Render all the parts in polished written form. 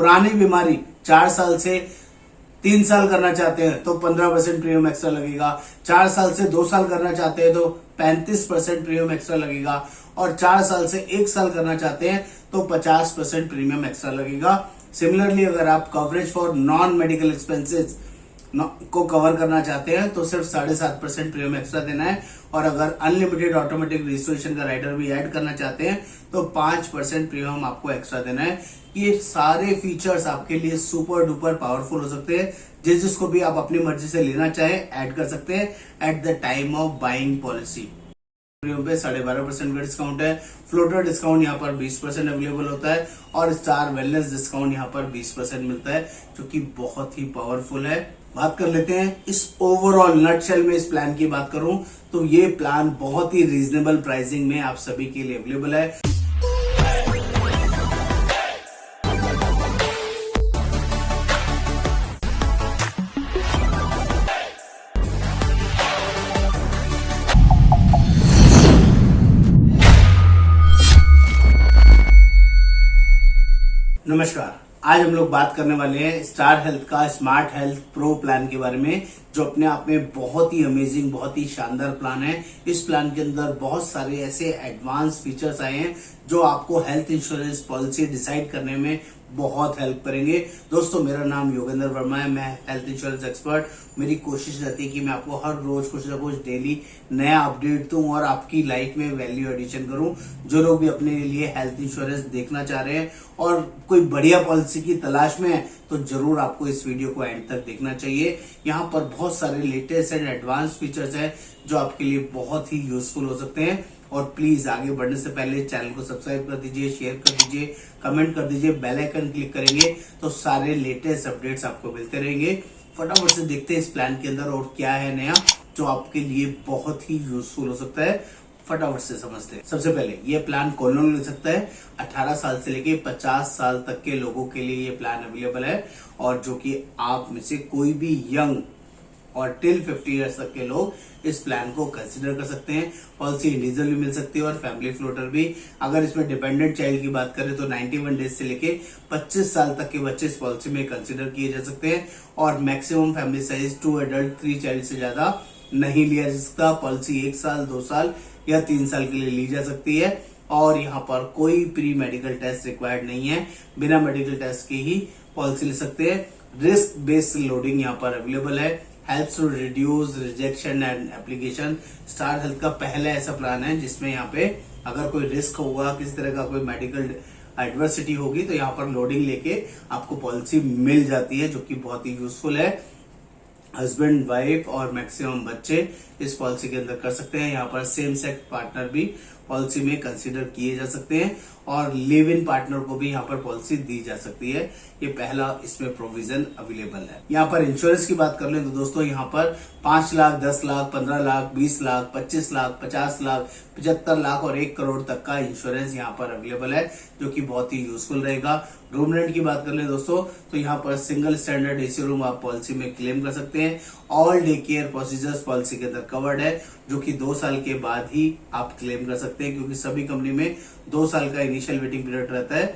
पुरानी बीमारी 4 साल से 3 साल करना चाहते हैं तो 15% प्रीमियम एक्स्ट्रा लगेगा। 4 साल से 2 साल करना चाहते हैं तो 35% प्रीमियम एक्स्ट्रा लगेगा। और 4 साल से 1 साल करना चाहते हैं तो 50% प्रीमियम एक्स्ट्रा लगेगा। सिमिलरली अगर आप coverage for non medical expenses को कवर करना चाहते हैं तो सिर्फ 7.5% प्रीमियम एक्स्ट्रा देना है। और अगर अनलिमिटेड ऑटोमेटिक रजिस्ट्रेशन का राइडर भी ऐड करना चाहते हैं तो 5% प्रीमियम आपको एक्स्ट्रा देना है। ये सारे फीचर्स आपके लिए सुपर डुपर पावरफुल हो सकते हैं। जिसको भी आप अपनी मर्जी से लेना चाहें ऐड कर सकते हैं at the time of buying policy. Premium पे 12.5% का डिस्काउंट है। फ्लोटर डिस्काउंट यहाँ पर 20% अवेलेबल होता है और स्टार वेलनेस डिस्काउंट यहाँ पर 20% मिलता है, जो कि बहुत ही पावरफुल है। बात कर लेते हैं इस ओवरऑल नटशेल में। इस प्लान की बात करूं तो ये प्लान बहुत ही रीजनेबल प्राइसिंग में आप सभी के लिए अवेलेबल है। नमस्कार, आज हम लोग बात करने वाले हैं स्टार हेल्थ का स्मार्ट हेल्थ प्रो प्लान के बारे में, जो अपने आप में बहुत ही अमेजिंग, बहुत ही शानदार प्लान है। इस प्लान के अंदर बहुत सारे ऐसे एडवांस फीचर्स आए हैं जो आपको हेल्थ इंश्योरेंस पॉलिसी डिसाइड करने में बहुत हेल्प करेंगे। दोस्तों, मेरा नाम योगेंद्र वर्मा है, मैं हेल्थ इंश्योरेंस एक्सपर्ट। मेरी कोशिश रहती है कि मैं आपको हर रोज कुछ ना कुछ डेली नया अपडेट दूं और आपकी लाइफ में वैल्यू एडिशन करूं। जो लोग भी अपने लिए हेल्थ इंश्योरेंस देखना चाह रहे हैं और कोई बढ़िया पॉलिसी की तलाश में है तो जरूर आपको इस वीडियो को एंड तक देखना चाहिए। यहाँ पर बहुत सारे लेटेस्ट एंड एडवांस फीचर्स हैं जो आपके लिए बहुत ही यूजफुल हो सकते हैं। और प्लीज आगे बढ़ने से पहले चैनल को सब्सक्राइब कर दीजिए, शेयर कर दीजिए, कमेंट कर दीजिए। बेल आइकन क्लिक करेंगे तो सारे लेटेस्ट अपडेट्स आपको मिलते रहेंगे। फटाफट से देखते हैं इस प्लान के अंदर और क्या है नया जो आपके लिए बहुत ही यूजफुल हो सकता है। फटाफट से समझते हैं। सबसे पहले ये प्लान कौन लोग ले सकता है? 18 साल से लेके 50 साल तक के लोगों के लिए ये प्लान अवेलेबल है। और जो कि आप में से कोई भी यंग और टिल 50 ईयर्स तक के लोग इस प्लान को कंसिडर कर सकते हैं। पॉलिसी इंडिविजुअल भी मिल सकती है और फैमिली फ्लोटर भी। अगर इसमें डिपेंडेंट चाइल्ड की बात करें तो 91 डेज से लेके 25 साल तक के बच्चे इस पॉलिसी में कंसिडर किए जा सकते हैं। और maximum family size 2 adult 3 child से ज्यादा नहीं लिया जा सकता। पॉलिसी 1 साल, 2 साल या 3 साल के लिए ली जा सकती है। और यहाँ पर कोई प्री मेडिकल टेस्ट रिक्वायर्ड नहीं है, बिना मेडिकल टेस्ट के ही पॉलिसी ले सकते हैं। रिस्क बेस्ड लोडिंग यहाँ पर अवेलेबल है। Helps to reduce rejection and application. Star Health का पहला ऐसा प्लान है जिसमें यहाँ पे अगर कोई रिस्क होगा, किसी तरह का कोई मेडिकल एडवर्सिटी होगी तो यहाँ पर लोडिंग लेके आपको पॉलिसी मिल जाती है, जो कि बहुत ही यूजफुल है। हस्बैंड, वाइफ और मैक्सिमम बच्चे इस पॉलिसी के अंदर कर सकते हैं। यहाँ पर सेम सेक्स पार्टनर भी पॉलिसी में कंसीडर किए जा सकते हैं और लिव इन पार्टनर को भी यहाँ पर पॉलिसी दी जा सकती है। ये पहला इसमें प्रोविजन अवेलेबल है। यहाँ पर इंश्योरेंस की बात कर लें तो दोस्तों यहाँ पर 5 लाख, 10 लाख, 15 लाख, 20 लाख, 25 लाख, 50 लाख, 75 लाख और 1 करोड़ तक का इंश्योरेंस यहाँ पर अवेलेबल है, जो कि बहुत ही यूजफुल रहेगा। रूम रेंट की बात कर लें दोस्तों तो यहाँ पर सिंगल स्टैंडर्ड एसी रूम आप पॉलिसी में क्लेम कर सकते हैं। All day care procedures policy के अंदर कवर्ड है, जो कि 2 साल के बाद ही आप क्लेम कर सकते हैं, क्योंकि सभी कंपनी में 2 साल का इनिशियल वेटिंग पीरियड रहता है।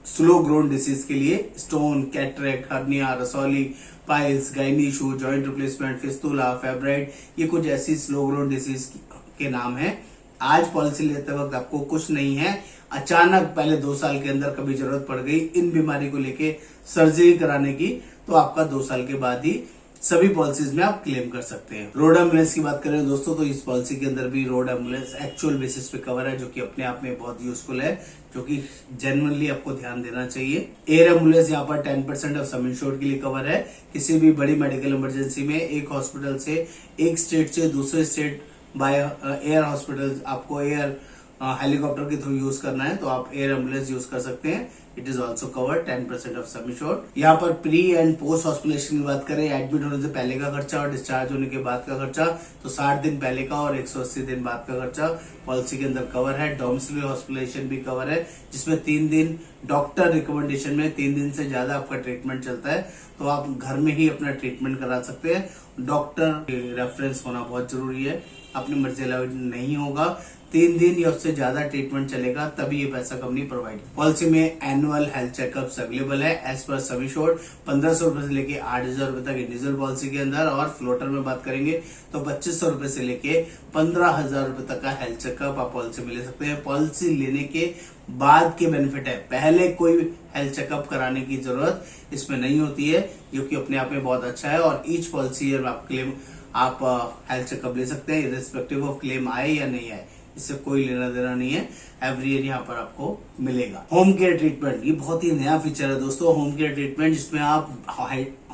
स्लो ग्रोन डिसीज के लिए स्टोन, कैटरेक्ट, हर्निया, रसौली, piles, gynae issue, joint replacement, fistula, fibroid, ये कुछ ऐसी स्लो ग्रोन डिसीज के नाम है। आज पॉलिसी लेते वक्त आपको कुछ नहीं है, अचानक पहले 2 साल के अंदर कभी जरूरत पड़ गई इन बीमारी को लेके सर्जरी कराने की तो आपका 2 साल के बाद ही सभी पॉलिसीज में आप क्लेम कर सकते हैं। रोड एम्बुलेंस की बात करें दोस्तों तो इस पॉलिसी के अंदर भी रोड एम्बुलेंस एक्चुअल बेसिस पे कवर है, जो कि अपने आप में बहुत यूजफुल है, जो कि जेन्युइनली आपको ध्यान देना चाहिए। एयर एम्बुलेंस यहाँ पर 10% ऑफ सम इंश्योर्ड के लिए कवर है। किसी भी बड़ी मेडिकल इमरजेंसी में एक हॉस्पिटल से, एक स्टेट से दूसरे स्टेट बाय एयर हॉस्पिटल आपको एयर हेलीकॉप्टर के थ्रू यूज करना है तो आप एयर एम्बुलेंस यूज कर सकते हैं। It is also covered 10% of some insured. यहाँ पर प्री एंड पोस्ट हॉस्पिटलाइजेशन की बात करें, एडमिट होने से पहले का खर्चा और डिस्चार्ज होने के बाद का खर्चा, तो 60 दिन पहले का और 180 दिन बाद का खर्चा पॉलिसी के अंदर कवर है। डोमिसिलियरी हॉस्पिटलाइजेशन भी कवर है, जिसमें 3 दिन डॉक्टर रिकमेंडेशन में 3 दिन से ज्यादा आपका ट्रीटमेंट चलता है तो आप घर में ही अपना ट्रीटमेंट करा सकते हैं। डॉक्टर रेफरेंस होना बहुत जरूरी है। अपनी मर्जी अलाउड नहीं होगा। 3 दिन या उससे ज्यादा ट्रीटमेंट चलेगा तभी ये पैसा कंपनी प्रोवाइड। पॉलिसी में एनुअल हेल्थ चेकअप्स अवेलेबल है एज पर सम एश्योर्ड। 1500 रुपए से लेके 8000 रुपए तक इंडिविजुअल पॉलिसी के अंदर, और फ्लोटर में बात करेंगे तो 2500 रुपए से लेके 15000 रुपए तक का हेल्थ चेकअप आप पॉलिसी में ले सकते हैं। पॉलिसी लेने के बाद के बेनिफिट है, पहले कोई हेल्थ चेकअप कराने की जरूरत इसमें नहीं होती है, जो कि अपने आप में बहुत अच्छा है। और ईच पॉलिसी ईयर आप क्लेम आप हेल्थ चेकअप ले सकते हैं, इर्रेस्पेक्टिव ऑफ क्लेम आए या नहीं आए, इससे कोई लेना देना नहीं है। एवरी ईयर यहाँ पर आपको मिलेगा। होम केयर ट्रीटमेंट, ये बहुत ही नया फीचर है दोस्तों। होम केयर ट्रीटमेंट जिसमें आप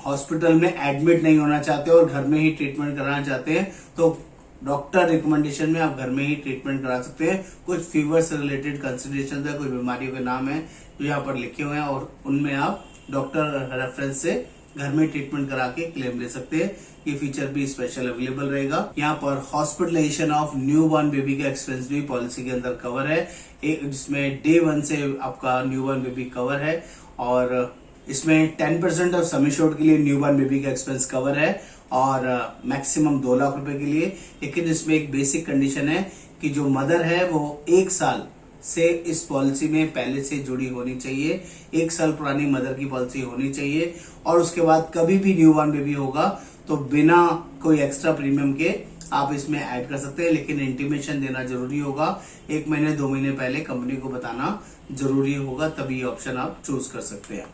हॉस्पिटल में एडमिट नहीं होना चाहते और घर में ही ट्रीटमेंट कराना चाहते हैं, तो डॉक्टर रिकमेंडेशन में आप घर में ही ट्रीटमेंट करा सकते हैं। कुछ फीवर से रिलेटेड कंसिडरेशन है, कुछ बीमारियों के नाम है जो यहाँ पर लिखे हुए हैं, और उनमें आप डॉक्टर रेफरेंस से घर में ट्रीटमेंट करा के क्लेम ले सकते हैं। ये फीचर भी स्पेशल अवेलेबल रहेगा। यहाँ पर hospitalization of newborn baby का एक्सपेंस भी पॉलिसी के अंदर कवर है, जिसमें डे 1 से आपका न्यू बॉर्न बेबी कवर है, और इसमें 10% ऑफ सम एश्योर्ड के लिए न्यू बॉर्न बेबी का एक्सपेंस कवर है, और मैक्सिमम 2 लाख रुपए के लिए। लेकिन इसमें एक बेसिक कंडीशन है कि जो मदर है वो 1 साल से इस पॉलिसी में पहले से जुड़ी होनी चाहिए, 1 साल पुरानी मदर की पॉलिसी होनी चाहिए, और उसके बाद कभी भी न्यू बॉर्न बेबी होगा तो बिना कोई एक्स्ट्रा प्रीमियम के आप इसमें ऐड कर सकते हैं। लेकिन इंटीमेशन देना जरूरी होगा, 1 महीने 2 महीने पहले कंपनी को बताना जरूरी होगा, तभी ये ऑप्शन आप चूज कर सकते हैं।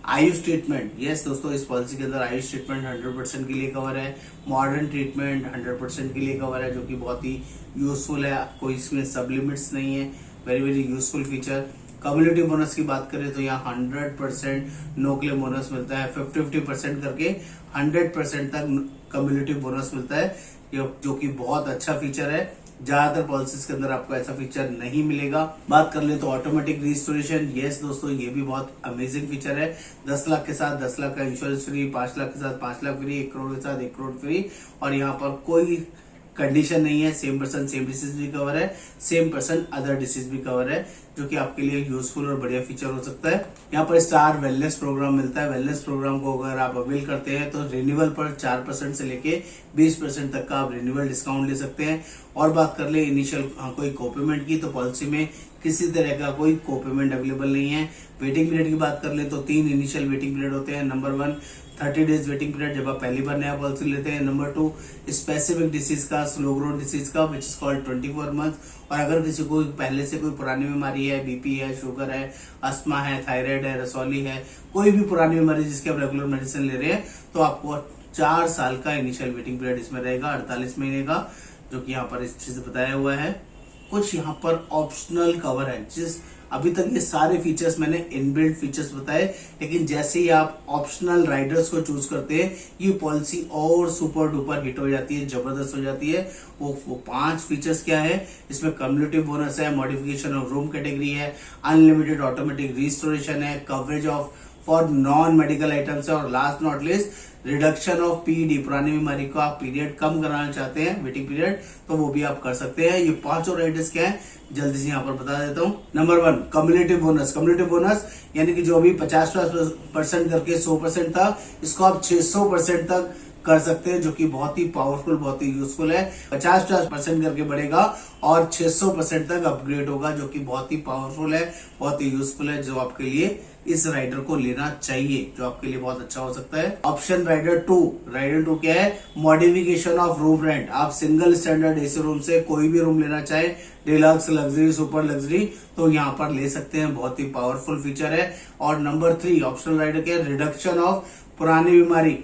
आयुष ट्रीटमेंट, यस दोस्तों, इस पॉलिसी के अंदर आयुष ट्रीटमेंट 100% के लिए कवर है। मॉडर्न ट्रीटमेंट 100% के लिए कवर है, जो कि बहुत ही यूजफुल है, कोई इसमें सब लिमिट्स नहीं है। Very very useful feature. Community bonus की बात करें तो यहाँ 100% नो क्लेम बोनस मिलता है, 50-50% करके 100% तक कम्युनिटी बोनस मिलता है, जो कि बहुत अच्छा फीचर है। ज्यादातर पॉलिसीज के अंदर आपको ऐसा फीचर नहीं मिलेगा। बात कर ले तो ऑटोमेटिक रिस्टोरेशन, यस दोस्तों, ये भी बहुत अमेजिंग फीचर है। 10 लाख के साथ 10 लाख का इंश्योरेंस फ्री, 5 लाख के साथ 5 लाख फ्री, 1 करोड़ के साथ 1 करोड़ फ्री, और यहाँ पर कोई कंडीशन नहीं है। सेम पर्सन सेम डिसीज भी कवर है, सेम पर्सन अदर डिसीज भी कवर है, जो कि आपके लिए यूजफुल और बढ़िया फीचर हो सकता है। यहाँ पर स्टार वेलनेस प्रोग्राम मिलता है। वेलनेस प्रोग्राम को अगर आप अवेल करते हैं तो रिन्यूअल पर 4% से लेके 20% तक का आप रिन्यूअल डिस्काउंट ले सकते हैं। और बात कर ले इनिशियल कोई कोपेमेंट की, तो पॉलिसी में किसी तरह का कोई कोपेमेंट अवेलेबल नहीं है। वेटिंग पीरियड की बात कर ले तो 3 इनिशियल वेटिंग पीरियड होते हैं। नंबर 1 30 डेज वेटिंग पीरियड जब आप पहली बार नया पॉलिसी लेते हैं। नंबर 2 स्पेसिफिक डिसीज का, स्लो ग्रोथ डिसीज का, विच इज कॉल्ड 24 मंथ। और अगर किसी को पहले से कोई पुरानी बीमारी है, बीपी है, शुगर है, अस्थमा है, थायराइड है, रसौली है, कोई भी पुरानी बीमारी जिसकी आप रेगुलर मेडिसिन ले रहे हैं, तो आपको 4 साल का इनिशियल वेटिंग पीरियड इसमें रहेगा, 48 महीने का, जो कि यहाँ पर इस चीज बताया हुआ है। कुछ यहाँ पर ऑप्शनल कवर है, जिस अभी तक ये सारे फीचर्स मैंने इनबिल्ट फीचर्स बताए, लेकिन जैसे ही आप ऑप्शनल राइडर्स को चूज करते हैं, ये पॉलिसी और सुपर डुपर हिट हो जाती है, जबरदस्त हो जाती है। वो 5 फीचर्स क्या है इसमें? कम्युनिटी बोनस है, मॉडिफिकेशन ऑफ रूम कैटेगरी है, अनलिमिटेड ऑटोमेटिक रिस्टोरेशन है, coverage of for non medical items है, और last not list reduction of PD, पुरानी बीमारी को आप पीरियड कम कराना चाहते हैं, वेटिंग पीरियड, तो वो भी आप कर सकते हैं। ये 5 राइडर्स क्या है जल्दी से यहाँ पर बता देता हूँ। Number 1 community bonus. Community bonus यानी कि जो अभी 50% करके 100% था, इसको आप 600% तक कर सकते हैं, जो कि बहुत ही पावरफुल, बहुत ही यूजफुल है। 50% करके बढ़ेगा और 600% तक अपग्रेड होगा, जो कि बहुत ही पावरफुल है, बहुत ही यूजफुल है, जो आपके लिए इस राइडर को लेना चाहिए, जो आपके लिए बहुत अच्छा हो सकता है। Option rider 2। राइडर 2 क्या है? Modification of room rent. आप सिंगल स्टैंडर्ड एसी रूम से कोई भी रूम लेना चाहे, डिलक्स, लग्जरी, सुपर लग्जरी, तो यहाँ पर ले सकते हैं, बहुत ही पावरफुल फीचर है। और नंबर 3 ऑप्शनल राइडर क्या है? रिडक्शन ऑफ पुरानी बीमारी,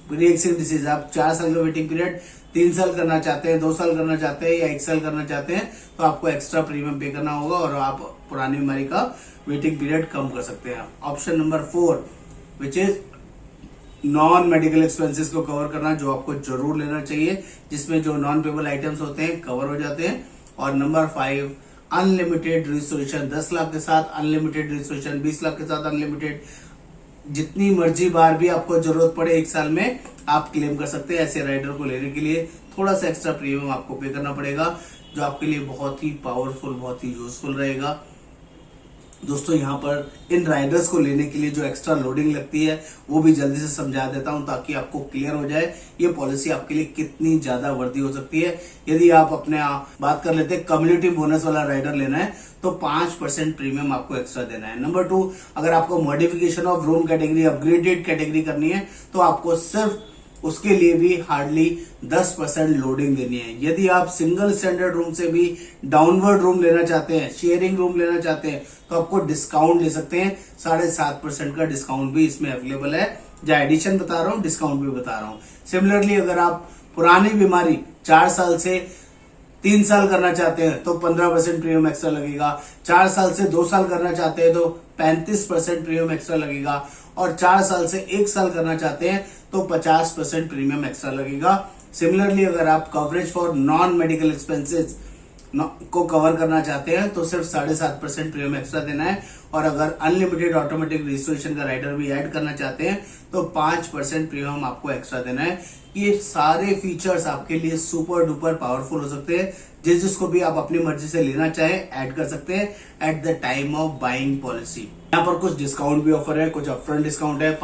प्री-एक्जिस्टिंग डिसीज। आप 4 साल का वेटिंग पीरियड 3 साल करना चाहते हैं, 2 साल करना चाहते हैं, या 1 साल करना चाहते हैं, तो आपको एक्स्ट्रा प्रीमियम पे करना होगा, और आप पुरानी बीमारी का वेटिंग पीरियड कम कर सकते हैं। Option number 4 which is non medical expenses को कवर करना, जो आपको जरूर लेना चाहिए, जिसमें जो नॉन पेबल आइटम्स होते हैं कवर हो जाते हैं। और नंबर 5 अनलिमिटेड रिस्टोरेशन। 10 लाख के साथ अनलिमिटेड रिस्टोरेशन, 20 लाख के साथ अनलिमिटेड, जितनी मर्जी बार भी आपको जरूरत पड़े 1 साल में आप क्लेम कर सकते हैं। ऐसे राइडर को लेने के लिए थोड़ा सा एक्स्ट्रा प्रीमियम आपको पे करना पड़ेगा, जो आपके लिए बहुत ही पावरफुल, बहुत ही यूजफुल रहेगा। दोस्तों यहाँ पर इन राइडर्स को लेने के लिए जो एक्स्ट्रा लोडिंग लगती है वो भी जल्दी से समझा देता हूँ ताकि आपको क्लियर हो जाए ये पॉलिसी आपके लिए कितनी ज्यादा वर्दी हो सकती है। यदि आप अपने बात कर लेते हैं कम्युनिटी बोनस वाला राइडर लेना है तो 5% प्रीमियम आपको एक्स्ट्रा देना है। नंबर 2, अगर आपको modification of room category upgraded category करनी है तो आपको सिर्फ उसके लिए भी हार्डली 10% लोडिंग देनी है। यदि आप सिंगल स्टैंडर्ड रूम से भी डाउनवर्ड रूम लेना चाहते हैं, शेयरिंग रूम लेना चाहते हैं तो आपको डिस्काउंट ले सकते हैं। 7.5% का डिस्काउंट भी इसमें अवेलेबल है। जो एडिशन बता रहा हूं डिस्काउंट भी बता रहा हूं। सिमिलरली अगर आप पुरानी बीमारी 4 साल से 3 साल करना चाहते हैं तो 15% प्रीमियम एक्स्ट्रा लगेगा। 4 साल से 2 साल करना चाहते हैं तो 35% प्रीमियम एक्स्ट्रा लगेगा। और 4 साल से 1 साल करना चाहते हैं तो 50% प्रीमियम एक्स्ट्रा लगेगा। सिमिलरली अगर आप coverage for non medical expenses को कवर करना चाहते हैं तो सिर्फ 7.5% प्रीमियम एक्स्ट्रा देना है। और अगर अनलिमिटेड ऑटोमेटिक रजिस्ट्रेशन का राइडर भी ऐड करना चाहते हैं तो 5% प्रीमियम आपको एक्स्ट्रा देना है। ये सारे फीचर्स आपके लिए सुपर डुपर पावरफुल हो सकते हैं। जिसको भी आप अपनी मर्जी से लेना चाहे ऐड कर सकते हैं at the time of buying policy. यहाँ पर कुछ डिस्काउंट भी ऑफर है, कुछ अपफ्रंट डिस्काउंट है,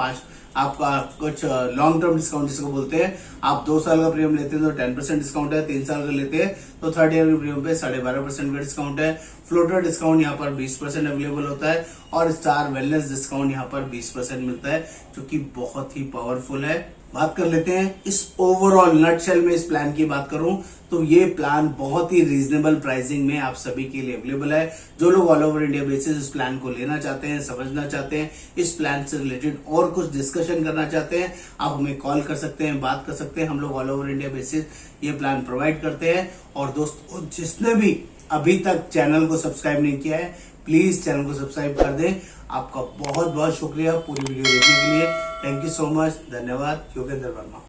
आपका कुछ लॉन्ग टर्म डिस्काउंट जिसको बोलते हैं। आप 2 साल का प्रीमियम लेते हैं तो 10% डिस्काउंट है, 3 साल का लेते हैं तो 3rd ईयर के प्रीमियम पे 12.5% का डिस्काउंट है। फ्लोटर डिस्काउंट यहाँ पर 20% अवेलेबल होता है और स्टार वेलनेस डिस्काउंट यहाँ पर 20% मिलता है जो कि बहुत ही पावरफुल है। बात कर लेते हैं इस ओवरऑल नटशेल में। इस प्लान की बात करूं तो ये प्लान बहुत ही रीजनेबल प्राइसिंग में आप सभी के लिए अवेलेबल है। जो लोग ऑल ओवर इंडिया बेसिस इस प्लान को लेना चाहते हैं, समझना चाहते हैं, इस प्लान से रिलेटेड और कुछ डिस्कशन करना चाहते हैं, आप हमें कॉल कर सकते हैं, बात कर सकते हैं। हम लोग ऑल ओवर इंडिया बेसिस ये प्लान प्रोवाइड करते हैं। और दोस्तों जिसने भी अभी तक चैनल को सब्सक्राइब नहीं किया है प्लीज चैनल को सब्सक्राइब कर दें। आपका बहुत बहुत शुक्रिया पूरी वीडियो देखने के लिए। Thank you so much. धन्यवाद। योगेंद्र वर्मा।